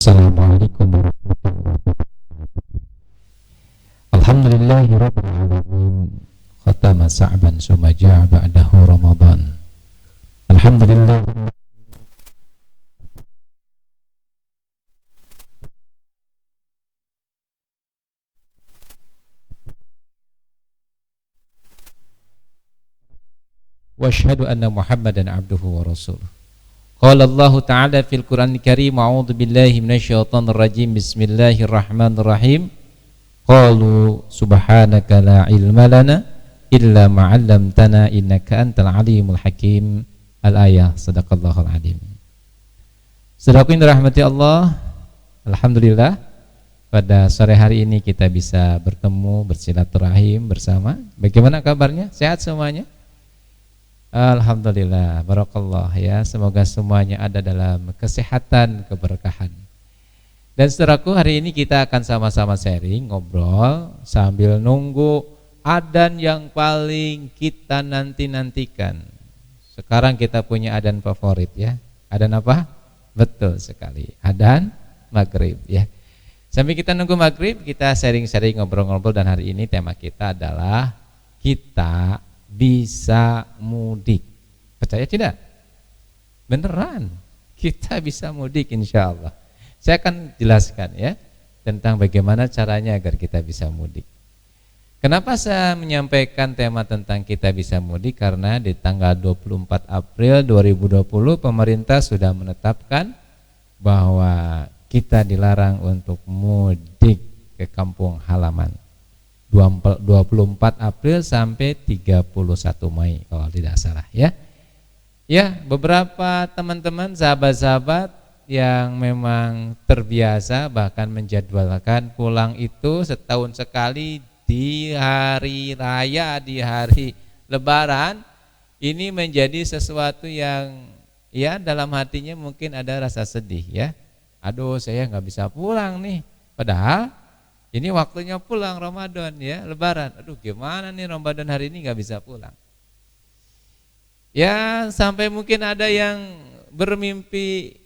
Assalamualaikum warahmatullahi wabarakatuh. Alhamdulillahi rabbil alamin. Khatama sa'ban summa ja'a ba'dahu Ramadan. Alhamdulillah. Wa asyhadu anna Muhammadan abduhu wa rasuluh. Qala Allah Ta'ala fil Qur'anil Karim, a'udzu billahi minasyaitonir rajim. Bismillahirrahmanirrahim. Qalu subhanaka la ilma lana illa ma 'allamtana innaka antal alimul hakim. Al-ayah. Shadaqallahul azim. Saudaraku yang dirahmati Allah, alhamdulillah pada sore hari ini kita bisa bertemu, bersilaturahim bersama. Bagaimana kabarnya? Sehat semuanya? Alhamdulillah, barakallah ya. Semoga semuanya ada dalam kesehatan, keberkahan. Dan saudaraku, hari ini kita akan sama-sama sharing, ngobrol sambil nunggu adzan yang paling kita nanti-nantikan. Sekarang kita punya adzan favorit ya. Adzan apa? Betul sekali, adzan maghrib ya. Sambil kita nunggu maghrib, kita sharing-sharing, ngobrol-ngobrol. Dan hari ini tema kita adalah kita bisa mudik. Percaya tidak? Beneran, kita bisa mudik insya Allah. Saya akan jelaskan ya tentang bagaimana caranya agar kita bisa mudik. Kenapa saya menyampaikan tema tentang kita bisa mudik? Karena di tanggal 24 April 2020 pemerintah sudah menetapkan bahwa kita dilarang untuk mudik ke kampung halaman. 24 April sampai 31 Mei kalau tidak salah ya. Ya, beberapa teman-teman, sahabat-sahabat yang memang terbiasa bahkan menjadwalkan pulang itu setahun sekali di hari raya, di hari Lebaran, ini menjadi sesuatu yang ya dalam hatinya mungkin ada rasa sedih ya. Aduh, saya nggak bisa pulang nih. Padahal ini waktunya pulang Ramadan ya, Lebaran. Aduh, gimana nih Ramadan hari ini nggak bisa pulang. Ya, sampai mungkin ada yang bermimpi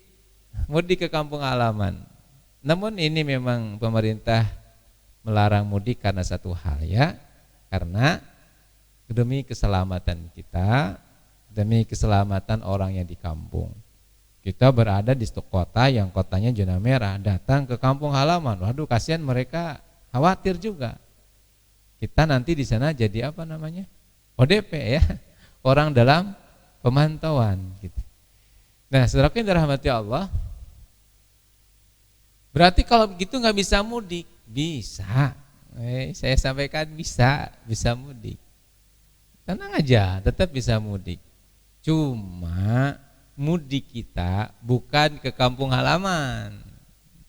mudik ke kampung halaman. Namun ini memang pemerintah melarang mudik karena satu hal ya. Karena demi keselamatan kita, demi keselamatan orang yang di kampung. Kita berada di kota yang kotanya zona merah, datang ke kampung halaman. Waduh, kasihan mereka, khawatir juga. Kita nanti di sana jadi apa namanya? ODP ya, orang dalam pemantauan gitu. Nah, saudaraku yang dirahmati Allah, berarti kalau begitu nggak bisa mudik? Bisa. Saya sampaikan bisa mudik. Tenang aja, tetap bisa mudik. Cuma mudik kita bukan ke kampung halaman,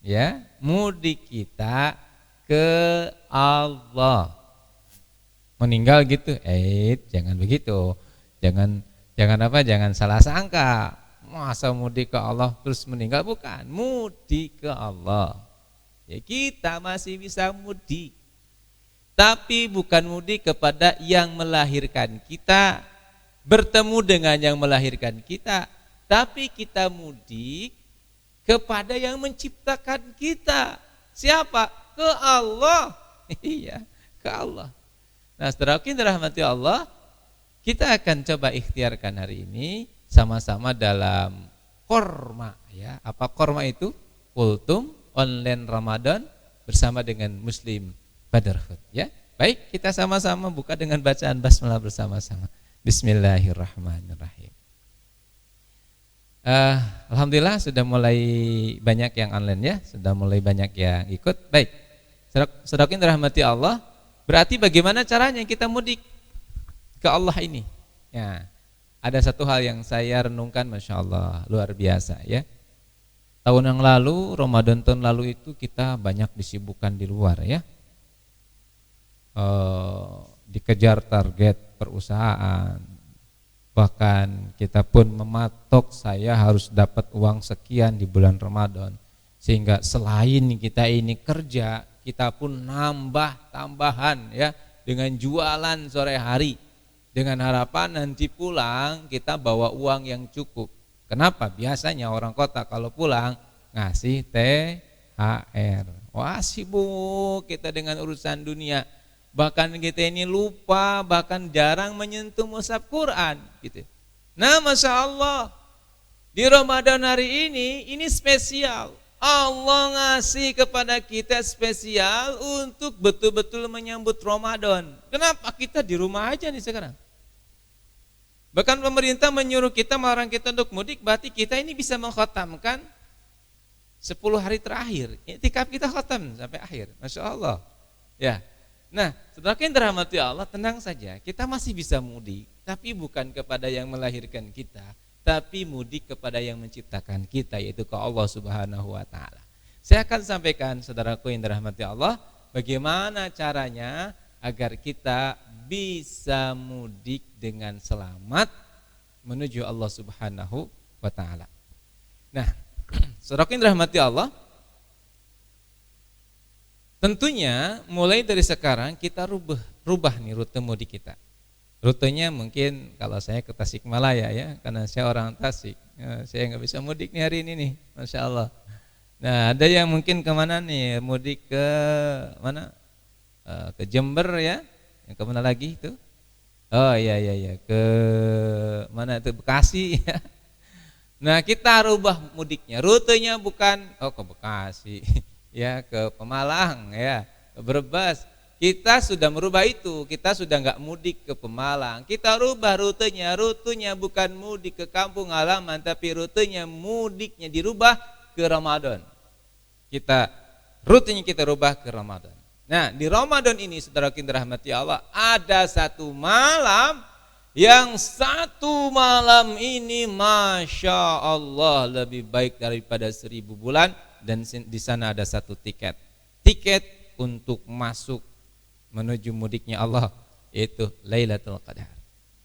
ya. Mudik kita ke Allah. Meninggal gitu, jangan begitu. Jangan salah sangka. Masa mudik ke Allah terus meninggal? Bukan, mudik ke Allah. Ya, kita masih bisa mudik. Tapi bukan mudik kepada yang melahirkan kita, bertemu dengan yang melahirkan kita. Tapi kita mudik kepada yang menciptakan kita. Siapa? Ke Allah. Iya, ke Allah. Nah, saudaraku yang dirahmati Allah, kita akan coba ikhtiarkan hari ini sama-sama dalam korma ya. Apa korma itu? Kultum online Ramadan bersama dengan Muslim Brotherhood ya. Baik, kita sama-sama buka dengan bacaan basmalah bersama-sama. Bismillahirrahmanirrahim. Alhamdulillah sudah mulai banyak yang online ya, sudah mulai banyak yang ikut. Baik, saudara yang dirahmati Allah, berarti bagaimana caranya kita mudik ke Allah ini? Ya, ada satu hal yang saya renungkan, masya Allah, luar biasa ya. Tahun yang lalu, Ramadan tahun lalu itu kita banyak disibukkan di luar ya, dikejar target perusahaan. Bahkan kita pun mematok saya harus dapat uang sekian di bulan Ramadan. Sehingga selain kita ini kerja, kita pun nambah tambahan ya dengan jualan sore hari. Dengan harapan nanti pulang kita bawa uang yang cukup. Kenapa? Biasanya orang kota kalau pulang ngasih THR. Wah, sibuk kita dengan urusan dunia. Bahkan kita ini lupa, bahkan jarang menyentuh mushaf Quran gitu. Nah, Masya Allah, di Ramadan hari ini spesial. Allah ngasih kepada kita spesial untuk betul-betul menyambut Ramadan. Kenapa kita di rumah aja nih sekarang? Bahkan pemerintah menyuruh kita, melarang kita untuk mudik, berarti kita ini bisa mengkhatamkan 10 hari terakhir. Iktikaf kita khatam sampai akhir. Masya Allah. Ya. Nah, saudara yang dirahmati Allah, tenang saja. Kita masih bisa mudik, tapi bukan kepada yang melahirkan kita, tapi mudik kepada yang menciptakan kita, yaitu ke Allah Subhanahu wa taala. Saya akan sampaikan, saudaraku yang dirahmati Allah, bagaimana caranya agar kita bisa mudik dengan selamat menuju Allah Subhanahu wa taala. Nah, saudaraku yang dirahmati Allah, tentunya mulai dari sekarang kita rubah nih rute mudik kita. Rutenya mungkin kalau saya ke Tasikmalaya ya, karena saya orang Tasik, ya, saya nggak bisa mudik nih hari ini nih, Masya Allah. Nah, ada yang mungkin kemana nih, mudik ke mana? Ke Jember ya, yang kemana lagi itu? Oh iya, ke mana itu, Bekasi ya. Nah, kita rubah mudiknya, rutenya bukan ke Bekasi, ya ke Pemalang ya, ke Brebes. Kita sudah merubah itu, kita sudah enggak mudik ke Pemalang. Kita rubah rutenya bukan mudik ke kampung halaman, tapi rutenya mudiknya dirubah ke Ramadan. Rutenya kita rubah ke Ramadan. Nah, di Ramadan ini saudara yang dirahmati Allah, ada satu malam yang satu malam ini Masya Allah lebih baik daripada 1000 bulan, dan di sana ada satu tiket untuk masuk menuju mudiknya Allah, yaitu Lailatul Qadar.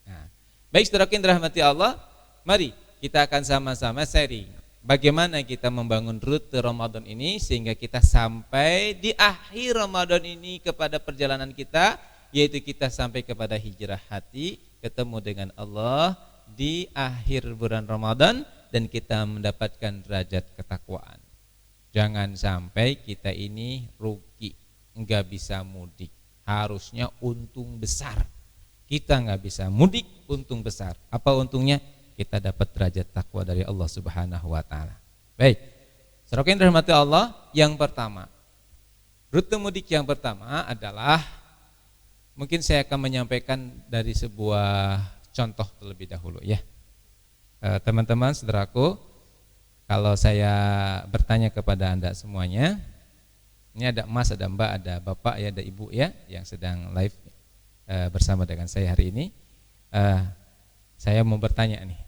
Nah, baik saudara yang dirahmati Allah, mari kita akan sama-sama sharing bagaimana kita membangun rute Ramadan ini sehingga kita sampai di akhir Ramadan ini kepada perjalanan kita, yaitu kita sampai kepada hijrah hati, ketemu dengan Allah di akhir bulan Ramadan, dan kita mendapatkan derajat ketakwaan. Jangan sampai kita ini rugi, enggak bisa mudik. Harusnya untung besar. Kita nggak bisa mudik, untung besar. Apa untungnya? Kita dapat derajat takwa dari Allah Subhanahu wa taala. Baik. Saudara yang dirahmati Allah, yang pertama, rute mudik yang pertama adalah, mungkin saya akan menyampaikan dari sebuah contoh terlebih dahulu ya. Teman-teman, saudaraku, kalau saya bertanya kepada Anda semuanya, ini ada Mas, ada Mbak, ada Bapak ya, ada Ibu ya, yang sedang live bersama dengan saya hari ini. Saya mau bertanya nih,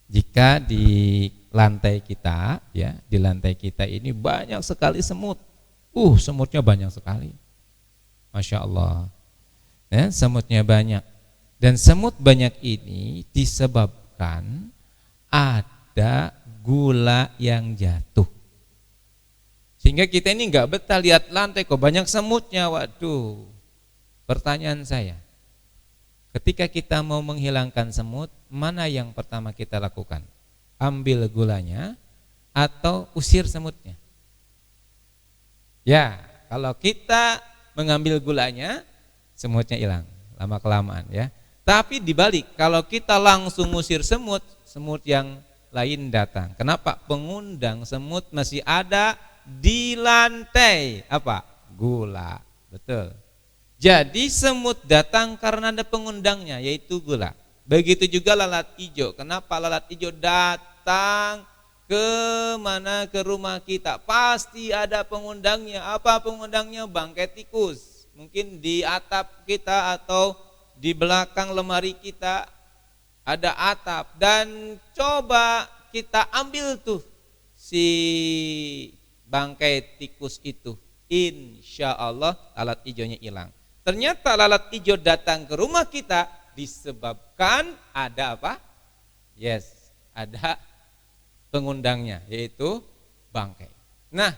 jika di lantai kita ya, di lantai kita ini banyak sekali semut, semutnya banyak sekali, Masya Allah, ya, semutnya banyak, dan semut banyak ini disebabkan ada gula yang jatuh. Sehingga kita ini enggak betah lihat lantai kok banyak semutnya. Waduh. Pertanyaan saya, ketika kita mau menghilangkan semut, mana yang pertama kita lakukan? Ambil gulanya atau usir semutnya? Ya, kalau kita mengambil gulanya, semutnya hilang lama-kelamaan ya. Tapi dibalik, kalau kita langsung usir semut, semut yang lain datang. Kenapa? Pengundang semut masih ada di lantai, apa? Gula. Betul. Jadi semut datang karena ada pengundangnya, yaitu gula. Begitu juga lalat hijau. Kenapa lalat hijau datang ke mana? Ke rumah kita. Pasti ada pengundangnya. Apa pengundangnya? Bangkai tikus. Mungkin di atap kita atau di belakang lemari kita ada atap, dan coba kita ambil tuh si bangkai tikus itu, insya Allah lalat hijaunya hilang. Ternyata lalat hijau datang ke rumah kita disebabkan ada apa? Yes, ada pengundangnya, yaitu bangkai. Nah,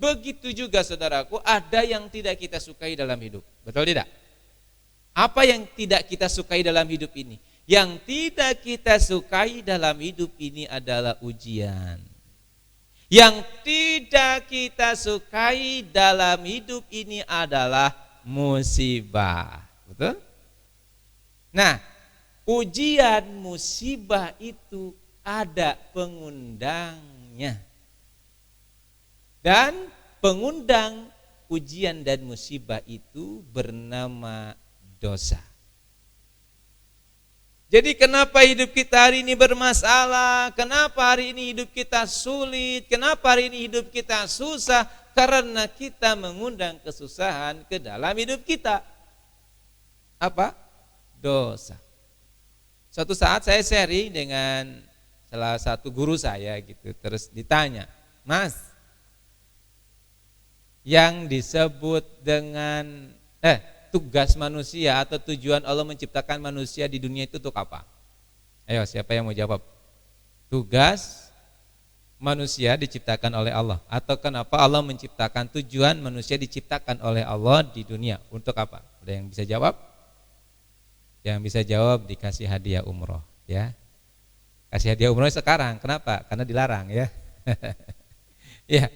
begitu juga saudaraku, ada yang tidak kita sukai dalam hidup. Betul tidak? Apa yang tidak kita sukai dalam hidup ini? Yang tidak kita sukai dalam hidup ini adalah ujian. Yang tidak kita sukai dalam hidup ini adalah musibah. Betul? Nah, ujian musibah itu ada pengundangnya. Dan pengundang ujian dan musibah itu bernama dosa. Jadi kenapa hidup kita hari ini bermasalah? Kenapa hari ini hidup kita sulit? Kenapa hari ini hidup kita susah? Karena kita mengundang kesusahan ke dalam hidup kita. Apa? Dosa. Suatu saat saya sharing dengan salah satu guru saya gitu, terus ditanya, "Mas, yang disebut dengan tugas manusia atau tujuan Allah menciptakan manusia di dunia itu untuk apa?" Ayo, siapa yang mau jawab? Tugas manusia diciptakan oleh Allah, atau kenapa Allah menciptakan, tujuan manusia diciptakan oleh Allah di dunia untuk apa? Ada yang bisa jawab? Yang bisa jawab dikasih hadiah umroh, ya. Kasih hadiah umroh sekarang, kenapa? Karena dilarang, ya. Ya.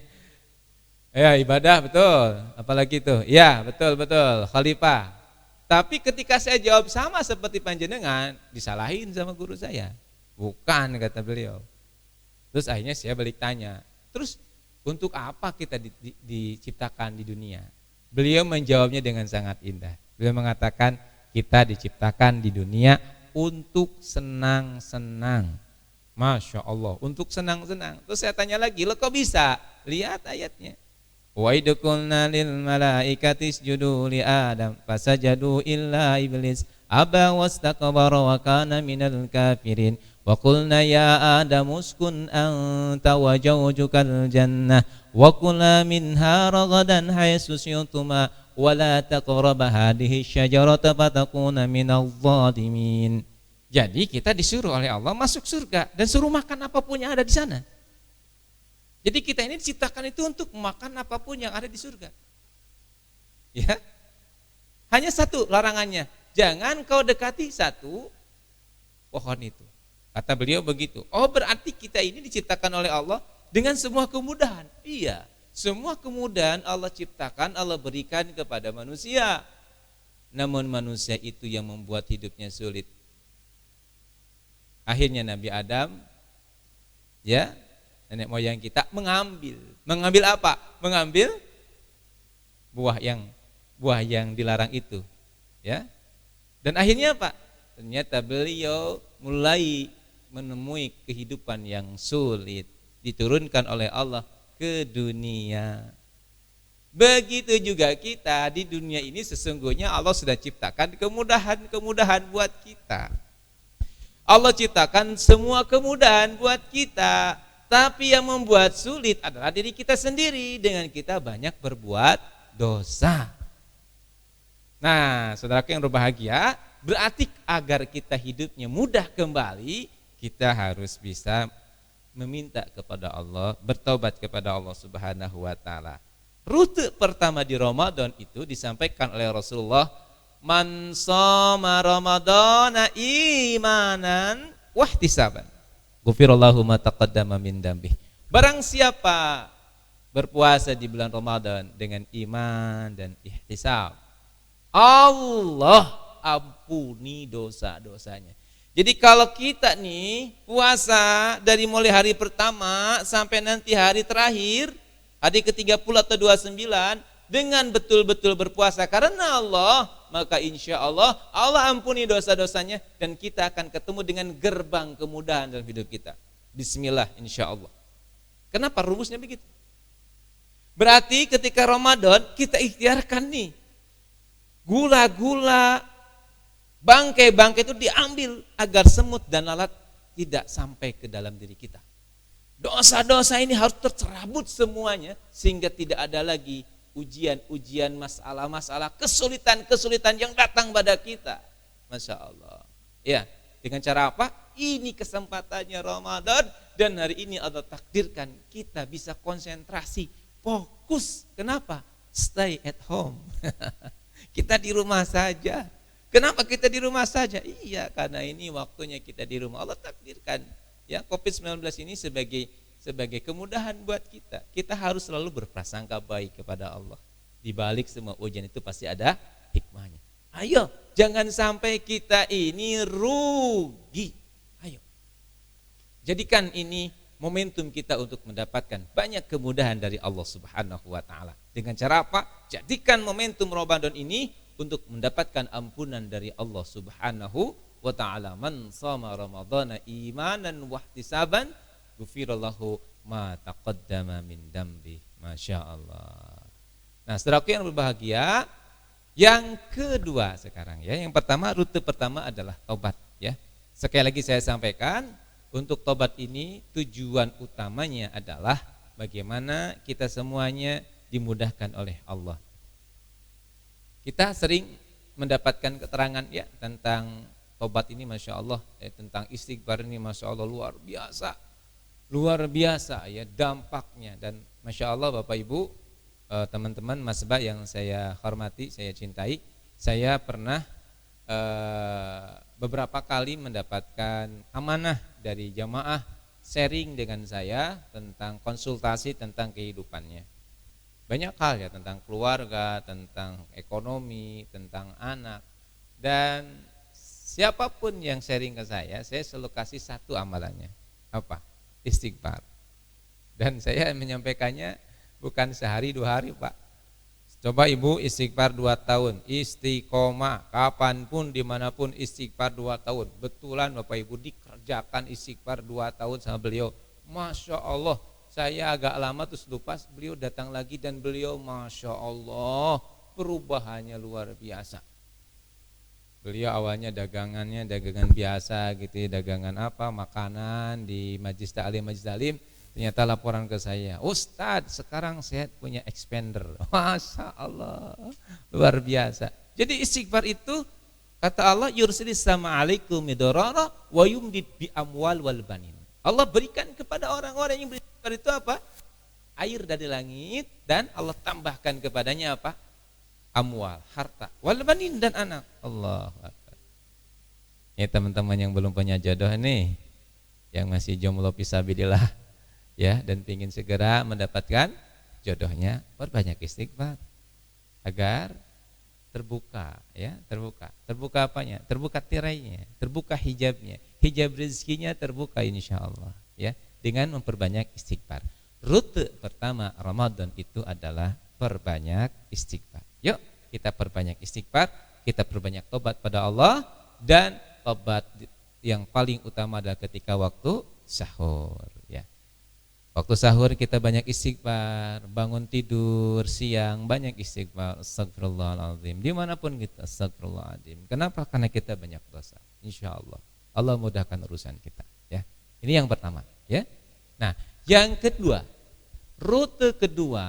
Ya, ibadah, betul. Apalagi itu? Ya, betul, khalifah. Tapi ketika saya jawab sama seperti panjenengan, disalahin sama guru saya. Bukan, kata beliau. Terus akhirnya saya balik tanya, terus untuk apa kita diciptakan di dunia? Beliau menjawabnya dengan sangat indah. Beliau mengatakan, kita diciptakan di dunia untuk senang-senang. Masya Allah, untuk senang-senang. Terus saya tanya lagi, lo kok bisa? Lihat ayatnya. Wa idh qulna lil malaikati isjudu li Adam fasajadu illa iblis aba wastakbara wa kana minal kafirin wa qulna ya Adam uskun anta wa zawjukal jannah wa kula minha ragadan haythu syi'tuma wa la taqraba hadhihi syajarata fatakuna minadh dhalimin. Jadi kita disuruh oleh Allah masuk surga dan suruh makan apapun yang ada di sana. Jadi kita ini diciptakan itu untuk makan apapun yang ada di surga. Ya. Hanya satu larangannya, jangan kau dekati satu pohon itu. Kata beliau begitu. Oh, berarti kita ini diciptakan oleh Allah dengan semua kemudahan. Iya, semua kemudahan Allah ciptakan, Allah berikan kepada manusia. Namun manusia itu yang membuat hidupnya sulit. Akhirnya Nabi Adam, ya, nenek moyang kita mengambil apa? Mengambil buah yang dilarang itu, ya. Dan akhirnya apa? Ternyata beliau mulai menemui kehidupan yang sulit, diturunkan oleh Allah ke dunia. Begitu juga kita di dunia ini, sesungguhnya Allah sudah ciptakan kemudahan-kemudahan buat kita. Allah ciptakan semua kemudahan buat kita. Tapi yang membuat sulit adalah diri kita sendiri dengan kita banyak berbuat dosa. Nah, saudaraku yang berbahagia, berarti agar kita hidupnya mudah kembali, kita harus bisa meminta kepada Allah, bertobat kepada Allah Subhanahu wa taala. Rute pertama di Ramadan itu disampaikan oleh Rasulullah, man shoma ramadhana imanan wahtisaban ghufirallahu ma taqaddama min dzambih. Barang siapa berpuasa di bulan Ramadan dengan iman dan ihtisab, Allah ampuni dosa-dosanya. Jadi kalau kita nih puasa dari mulai hari pertama sampai nanti hari terakhir, hari ke-30 atau 29, dengan betul-betul berpuasa karena Allah, maka insya Allah Allah ampuni dosa-dosanya dan kita akan ketemu dengan gerbang kemudahan dalam hidup kita. Bismillah, insya Allah. Kenapa rumusnya begitu? Berarti ketika Ramadan kita ikhtiarkan nih, gula-gula, bangkai-bangkai itu diambil agar semut dan lalat tidak sampai ke dalam diri kita. Dosa-dosa ini harus tercerabut semuanya sehingga tidak ada lagi ujian-ujian, masalah-masalah, kesulitan-kesulitan yang datang pada kita. Masya Allah. Ya, dengan cara apa? Ini kesempatannya Ramadan dan hari ini Allah takdirkan kita bisa konsentrasi, fokus. Kenapa? Stay at home. Kita di rumah saja. Kenapa kita di rumah saja? Iya, karena ini waktunya kita di rumah. Allah takdirkan ya COVID-19 ini sebagai sebagai kemudahan buat kita. Kita harus selalu berprasangka baik kepada Allah. Di balik semua ujian itu pasti ada hikmahnya. Ayo, jangan sampai kita ini rugi. Ayo. Jadikan ini momentum kita untuk mendapatkan banyak kemudahan dari Allah Subhanahu wa taala. Dengan cara apa? Jadikan momentum Ramadan ini untuk mendapatkan ampunan dari Allah Subhanahu wa taala. Man shama ramadhana imanan wa ihtisaban ghufirallahu ma taqaddama min dambi. Masya Allah. Nah, saudaraku yang berbahagia, yang kedua sekarang ya. Yang pertama, rute pertama adalah tobat ya. Sekali lagi saya sampaikan, untuk tobat ini tujuan utamanya adalah bagaimana kita semuanya dimudahkan oleh Allah. Kita sering mendapatkan keterangan ya tentang tobat ini, Masya Allah, tentang istighfar ini, Masya Allah, luar biasa ya dampaknya. Dan Masya Allah Bapak Ibu, teman-teman masbah yang saya hormati, saya cintai, saya pernah beberapa kali mendapatkan amanah dari jamaah sharing dengan saya tentang konsultasi tentang kehidupannya. Banyak hal ya, tentang keluarga, tentang ekonomi, tentang anak. Dan siapapun yang sharing ke saya selalu kasih satu amalannya. Apa? Istighfar. Dan saya menyampaikannya bukan sehari 2 hari, Pak. Coba ibu istighfar 2 tahun, istiqomah, kapanpun dimanapun istighfar 2 tahun. Betulan Bapak Ibu dikerjakan istighfar 2 tahun sama beliau. Masya Allah, saya agak lama terus lupa, beliau datang lagi dan beliau Masya Allah perubahannya luar biasa. Beliau awalnya dagangan biasa gitu, dagangan apa, makanan di majlis ta'lim. Ternyata laporan ke saya, Ustadz sekarang saya punya expander. Masya Allah, luar biasa. Jadi istighfar itu kata Allah, yursilis sama alaikum midorara wa yumdid bi amwal wal banin. Allah berikan kepada orang-orang yang beristighfar itu apa? Air dari langit, dan Allah tambahkan kepadanya apa? Amwal, harta, wal banin, dan anak. Allah Akbar. Ya teman-teman yang belum punya jodoh nih, yang masih jomblo fisabilillah ya, dan ingin segera mendapatkan jodohnya, perbanyak istighfar agar terbuka ya, terbuka apanya? Terbuka tirainya, terbuka hijabnya, hijab rezekinya terbuka insyaallah ya, dengan memperbanyak istighfar. Rute pertama Ramadan itu adalah perbanyak istighfar. Yuk kita perbanyak istighfar, kita perbanyak tobat pada Allah, dan tobat yang paling utama adalah ketika waktu sahur ya. Waktu sahur kita banyak istighfar, bangun tidur siang banyak istighfar, astagfirullahaladzim, dimanapun kita astagfirullahaladzim. Kenapa? Karena kita banyak dosa. Insya Allah Allah mudahkan urusan kita ya. Ini yang pertama ya. Nah yang kedua, rute kedua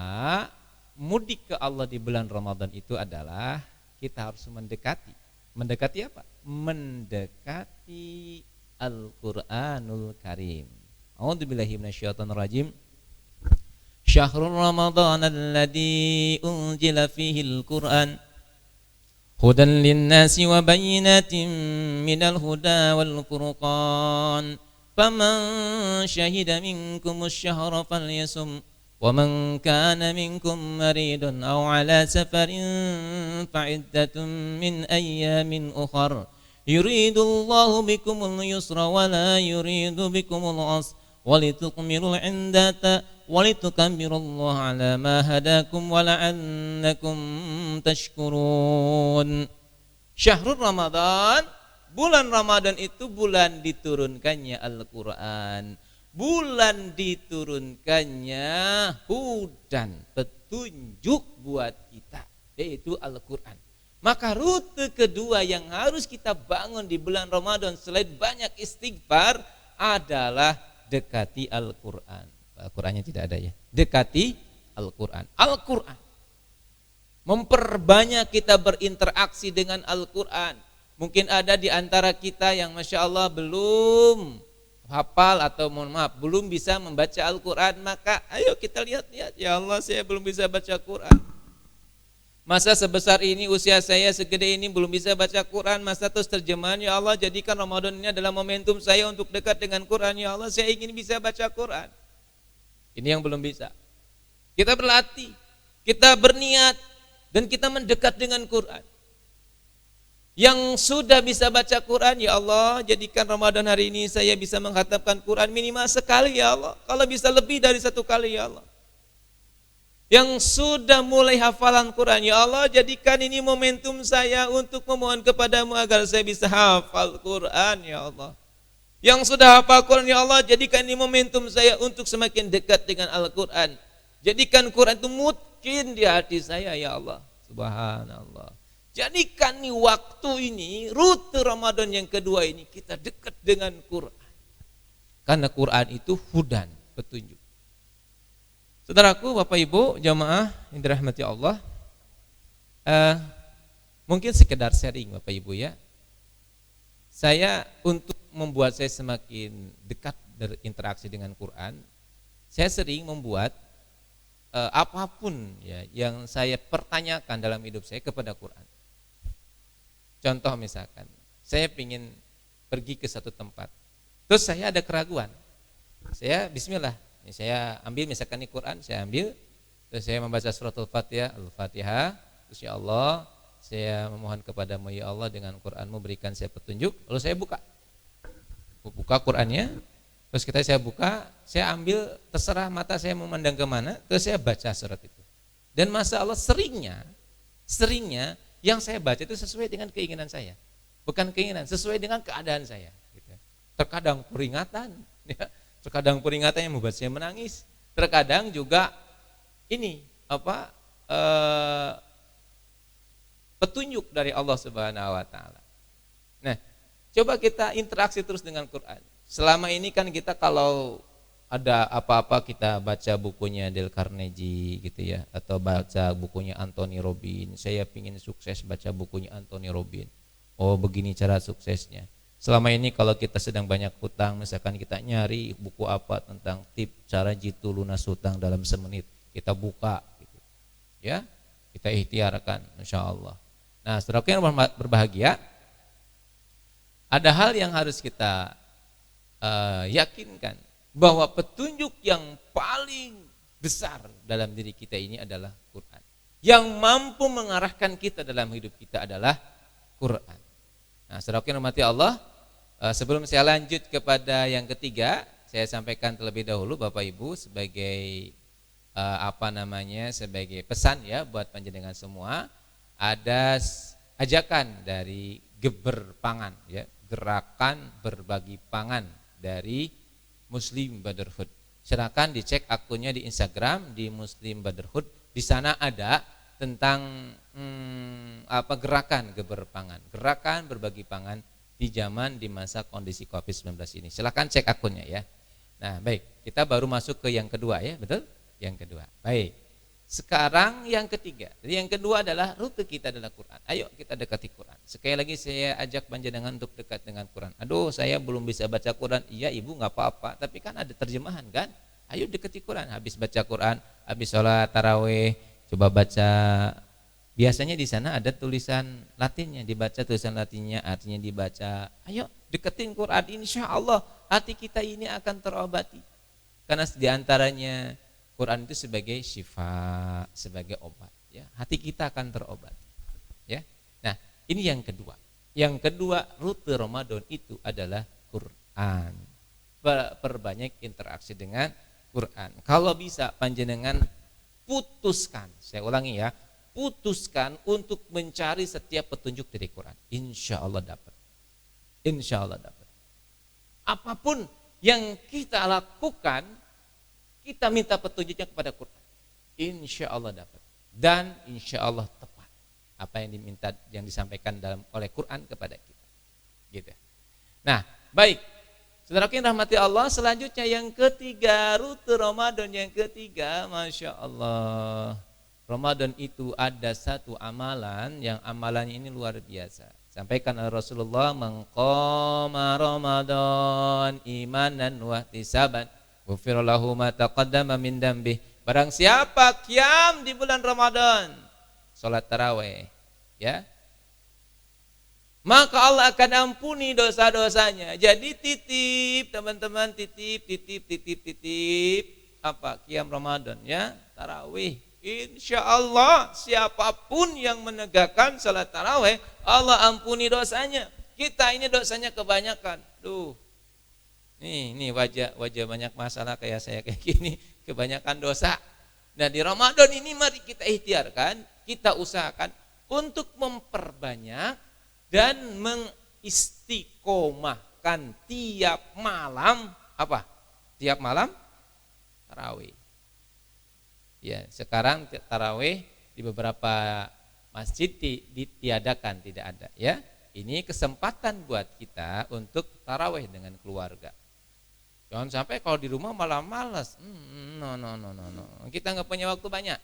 mudik ke Allah di bulan Ramadan itu adalah kita harus mendekati apa? Mendekati Al-Quranul Karim. A'udzubillahi minasyaitonir rajim. Syahrul Ramadan alladzi unzila fihil Qur'an hudan linnasi wa bayyinatin minal huda wal furqan. Faman syahida minkumus syahra falyasum wa man kana minkum maridun aw ala safarin fa'iddatun min ayyamin ukhra. Yuridullahu bikumul yusra wa la yuridu bikumul usra walitukmilul indata walitukabbirullaha ala ma hadakum wa la'allakum tashkurun. Syahrul Ramadan, bulan Ramadan itu bulan diturunkannya Al-Quran, bulan diturunkannya hudan, petunjuk buat kita, yaitu Al-Quran. Maka rute kedua yang harus kita bangun di bulan Ramadan selain banyak istighfar adalah dekati Al-Quran. Al-Qurannya tidak ada ya. Dekati Al-Quran. Al-Quran. Memperbanyak kita berinteraksi dengan Al-Quran. Mungkin ada di antara kita yang Masya Allah belum hafal atau mohon maaf belum bisa membaca Al-Quran. Maka ayo kita lihat-lihat. Ya Allah, saya belum bisa baca Quran. Masa sebesar ini, usia saya segede ini belum bisa baca Quran. Masa terus terjemahan, ya Allah jadikan Ramadan ini adalah momentum saya untuk dekat dengan Quran. Ya Allah, saya ingin bisa baca Quran. Ini yang belum bisa. Kita berlatih, kita berniat, dan kita mendekat dengan Quran. Yang sudah bisa baca Quran, ya Allah, jadikan Ramadan hari ini saya bisa mengkhatamkan Quran minimal sekali, ya Allah. Kalau bisa lebih dari 1 kali, ya Allah. Yang sudah mulai hafalan Quran, ya Allah, jadikan ini momentum saya untuk memohon kepadamu agar saya bisa hafal Quran, ya Allah. Yang sudah hafal Quran, ya Allah, jadikan ini momentum saya untuk semakin dekat dengan Al-Quran. Jadikan Quran itu mungkin di hati saya, ya Allah. Subhanallah. Jadikan nih waktu ini, rute Ramadan yang kedua ini, kita dekat dengan Quran. Karena Quran itu hudan, petunjuk. Saudaraku, Bapak Ibu, jamaah yang dirahmati Allah, mungkin sekedar sharing Bapak Ibu ya. Saya untuk membuat saya semakin dekat berinteraksi dengan Quran, saya sering membuat apapun ya yang saya pertanyakan dalam hidup saya kepada Quran. Contoh misalkan, saya ingin pergi ke satu tempat, terus saya ada keraguan, saya Bismillah, saya ambil misalkan ini Quran, saya ambil, terus saya membaca surat Al-Fatihah, terus ya Allah, saya memohon kepadamu ya Allah dengan Quranmu berikan saya petunjuk, lalu saya buka Qurannya, terus saya buka, saya ambil, terserah mata saya memandang kemana, terus saya baca surat itu. Dan masya Allah seringnya yang saya baca itu sesuai dengan keinginan saya, bukan keinginan, sesuai dengan keadaan saya. Gitu. Terkadang peringatan, ya, terkadang peringatan yang membuat saya menangis, terkadang juga ini petunjuk dari Allah Subhanahu Wa Taala. Nah, coba kita interaksi terus dengan Quran. Selama ini kan kita kalau ada apa-apa kita baca bukunya Dale Carnegie gitu ya, atau baca bukunya Anthony Robbins. Saya ingin sukses, baca bukunya Anthony Robbins. Oh, begini cara suksesnya. Selama ini kalau kita sedang banyak hutang, misalkan kita nyari buku apa tentang tip cara jitu lunas hutang dalam semenit, kita buka gitu. Ya, kita ikhtiarkan insyaallah. Nah, saudaraku yang berbahagia, ada hal yang harus kita yakinkan, bahwa petunjuk yang paling besar dalam diri kita ini adalah Quran. Yang mampu mengarahkan kita dalam hidup kita adalah Quran. Nah, saudaraku yang dirahmati Allah, sebelum saya lanjut kepada yang ketiga, saya sampaikan terlebih dahulu Bapak Ibu sebagai sebagai pesan ya buat panjenengan semua, ada ajakan dari Geber Pangan ya, gerakan berbagi pangan dari Muslim Brotherhood. Silakan dicek akunnya di Instagram di Muslim Brotherhood. Di sana ada tentang gerakan Geber Pangan, gerakan berbagi pangan di masa kondisi Covid-19 ini. Silakan cek akunnya ya. Nah, baik, kita baru masuk ke yang kedua ya, betul? Yang kedua. Baik. Sekarang yang ketiga. Jadi yang kedua adalah rute kita adalah Quran. Ayo kita dekati Quran. Sekali lagi saya ajak panjenengan untuk dekat dengan Quran. Aduh, saya belum bisa baca Quran. Iya, Ibu enggak apa-apa, tapi kan ada terjemahan kan? Ayo dekati Quran. Habis baca Quran, habis sholat tarawih, coba baca. Biasanya di sana ada tulisan Latinnya, dibaca tulisan Latinnya, artinya dibaca. Ayo deketin Quran, insya Allah hati kita ini akan terobati. Karena diantaranya Quran itu sebagai syifa, sebagai obat. Ya, hati kita akan terobati. Ya, nah ini yang kedua. Yang kedua rute Ramadan itu adalah Quran. Perbanyak interaksi dengan Quran. Kalau bisa panjenengan putuskan, saya ulangi ya, putuskan untuk mencari setiap petunjuk dari Quran. Insya Allah dapat. Insya Allah dapat. Apapun yang kita lakukan, kita minta petunjuknya kepada Quran. Insya Allah dapat. Dan insya Allah tepat apa yang diminta, yang disampaikan oleh Quran kepada kita. Gitu. Nah, baik. Saudaraku yang rahmati Allah, selanjutnya yang ketiga, rute Ramadan yang ketiga, Masya Allah. Ramadan itu ada satu amalan, yang amalannya ini luar biasa. Sampaikan oleh Rasulullah, "Maqama Ramadan imanan wa ihtisaban, ghufira lahu ma taqaddama min dambih." Barang siapa qiyam di bulan Ramadan, salat tarawih, ya, maka Allah akan ampuni dosa-dosanya. Jadi titip teman-teman, titip apa? Qiyam Ramadan ya, tarawih. Insya Allah siapapun yang menegakkan salat tarawih, Allah ampuni dosanya. Kita ini dosanya kebanyakan. Duh. Nih wajah banyak masalah kayak saya kayak gini, kebanyakan dosa. Nah, di Ramadan ini mari kita ikhtiarkan, kita usahakan untuk memperbanyak dan mengistiqomahkan tiap malam apa? Tiap malam tarawih. Ya, sekarang tarawih di beberapa masjid ditiadakan, tidak ada ya. Ini kesempatan buat kita untuk tarawih dengan keluarga. Jangan sampai kalau di rumah malah malas. No. Kita nggak punya waktu banyak.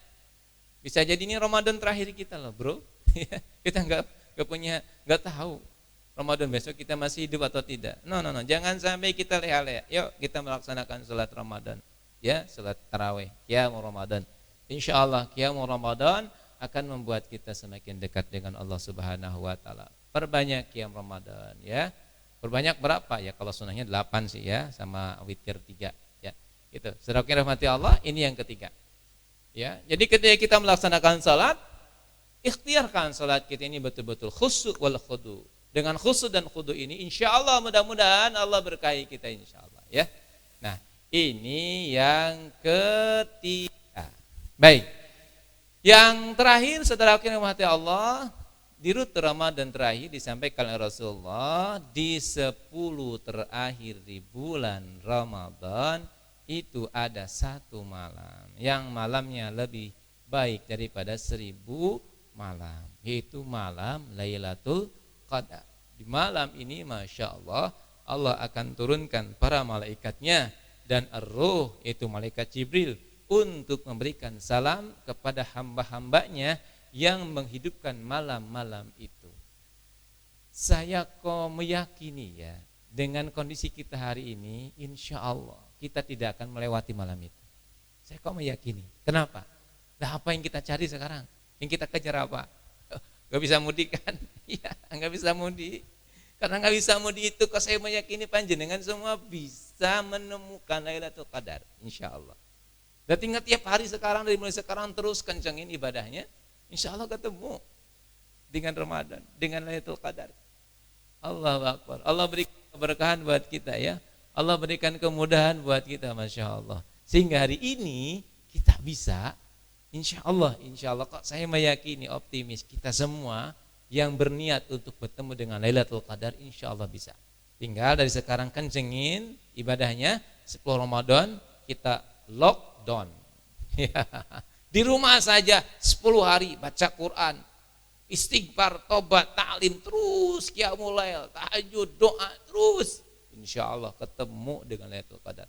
Bisa jadi ini Ramadan terakhir kita loh, bro. Kita nggak tahu Ramadan besok kita masih hidup atau tidak. No. Jangan sampai kita leha-leha. Yuk kita melaksanakan sholat Ramadan. Ya, sholat tarawih, qiyam Ramadan. Insya Allah qiyam Ramadan akan membuat kita semakin dekat dengan Allah Subhanahu Wa Taala. Perbanyak qiyam Ramadan, ya. Perbanyak berapa ya? Kalau sunnahnya 8 sih ya, sama witir 3 ya. Gitu. Saudara rahmati Allah, ini yang ketiga. Ya. Jadi ketika kita melaksanakan salat, ikhtiarkan salat kita ini betul-betul khusyuk wal khudu. Dengan khusyuk dan khudu ini insya Allah mudah-mudahan Allah berkahi kita insya Allah ya. Nah, ini yang ketiga. Baik. Yang terakhir saudara rahmati Allah, di rut Ramadan terakhir disampaikan oleh Rasulullah di 10 terakhir di bulan Ramadan itu ada satu malam yang malamnya lebih baik daripada 1000 malam, yaitu malam Lailatul Qadar. Di malam ini Masya Allah Allah akan turunkan para malaikatnya dan ar-ruh itu malaikat Jibril untuk memberikan salam kepada hamba-hambanya yang menghidupkan malam-malam itu. Saya kok meyakini ya, dengan kondisi kita hari ini, insya Allah kita tidak akan melewati malam itu. Saya kok meyakini. Kenapa? Nah, apa yang kita cari sekarang? Yang kita kejar apa? Gak bisa mudik kan? Iya, gak bisa mudik. Karena gak bisa mudik itu, kok saya meyakini panjenengan semua bisa menemukan Lailatul Qadar, insya Allah. Dan tinggal tiap hari sekarang, dari mulai sekarang terus kencangin ibadahnya. Insya Allah ketemu dengan Ramadan, dengan Lailatul Qadar. Allahu Akbar. Allah berikan keberkahan buat kita ya. Allah berikan kemudahan buat kita, Masya Allah. Sehingga hari ini kita bisa, insya Allah kok saya meyakini optimis kita semua yang berniat untuk bertemu dengan Lailatul Qadar, insya Allah bisa. Tinggal dari sekarang kencengin ibadahnya, 10 Ramadan kita lockdown. Di rumah saja 10 hari baca Quran, istighfar, tobat, ta'lim terus, qiyamul lail, tahajud, doa terus. Insya Allah ketemu dengan Lailatul Qadar.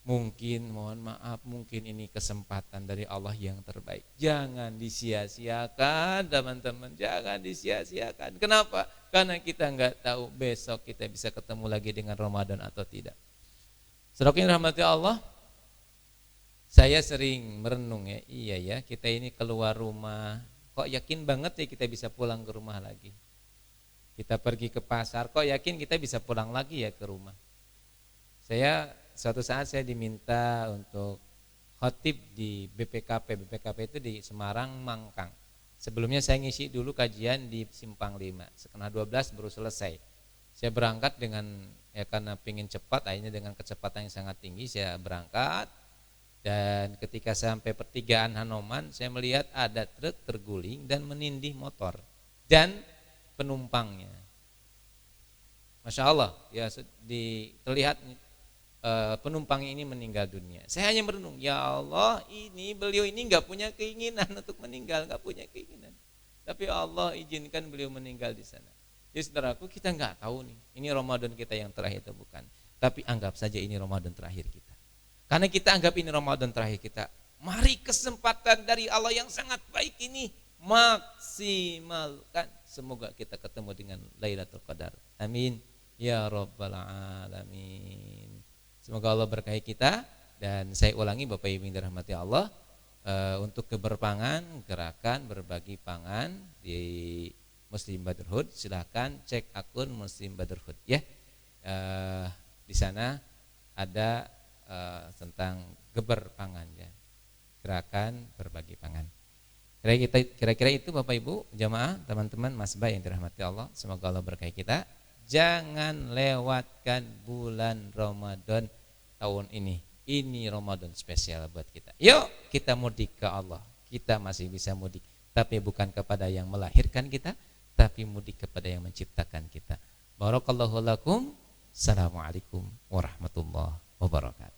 Mungkin, mohon maaf, mungkin ini kesempatan dari Allah yang terbaik. Jangan disia-siakan teman-teman, jangan disia-siakan. Kenapa? Karena kita nggak tahu besok kita bisa ketemu lagi dengan Ramadan atau tidak. Saudara yang rahmati Allah, saya sering merenung ya, iya ya, kita ini keluar rumah, kok yakin banget ya kita bisa pulang ke rumah lagi. Kita pergi ke pasar, kok yakin kita bisa pulang lagi ya ke rumah. Suatu saat saya diminta untuk khotib di BPKP itu di Semarang, Mangkang. Sebelumnya saya ngisi dulu kajian di Simpang 5, setengah 12 baru selesai. Saya berangkat dengan, ya karena pengen cepat, akhirnya dengan kecepatan yang sangat tinggi saya berangkat. Dan ketika sampai pertigaan Hanoman, saya melihat ada truk terguling dan menindih motor dan penumpangnya. Masya Allah, ya terlihat penumpang ini meninggal dunia. Saya hanya merenung, ya Allah, beliau ini nggak punya keinginan untuk meninggal, nggak punya keinginan. Tapi Allah izinkan beliau meninggal di sana. Jadi saudaraku, kita nggak tahu nih, ini Ramadan kita yang terakhir atau bukan. Tapi anggap saja ini Ramadan terakhir kita. Karena kita anggap ini Ramadan terakhir kita. Mari kesempatan dari Allah yang sangat baik ini maksimalkan. Semoga kita ketemu dengan Lailatul Qadar. Amin ya rabbal alamin. Semoga Allah berkahi kita. Dan saya ulangi Bapak Ibu yang dirahmati Allah, untuk keberpangan gerakan berbagi pangan di Muslim Brotherhood, silakan cek akun Muslim Brotherhood ya. Di sana ada tentang geber pangan ya. Gerakan berbagi pangan. Kira-kira itu Bapak Ibu, jamaah, teman-teman, Mas Bay yang dirahmati Allah. Semoga Allah berkahi kita. Jangan lewatkan bulan Ramadan tahun ini. Ini Ramadan spesial buat kita. Yuk kita mudik ke Allah. Kita masih bisa mudik, tapi bukan kepada yang melahirkan kita, tapi mudik kepada yang menciptakan kita. Barakallahu lakum. Assalamualaikum warahmatullahi wabarakatuh.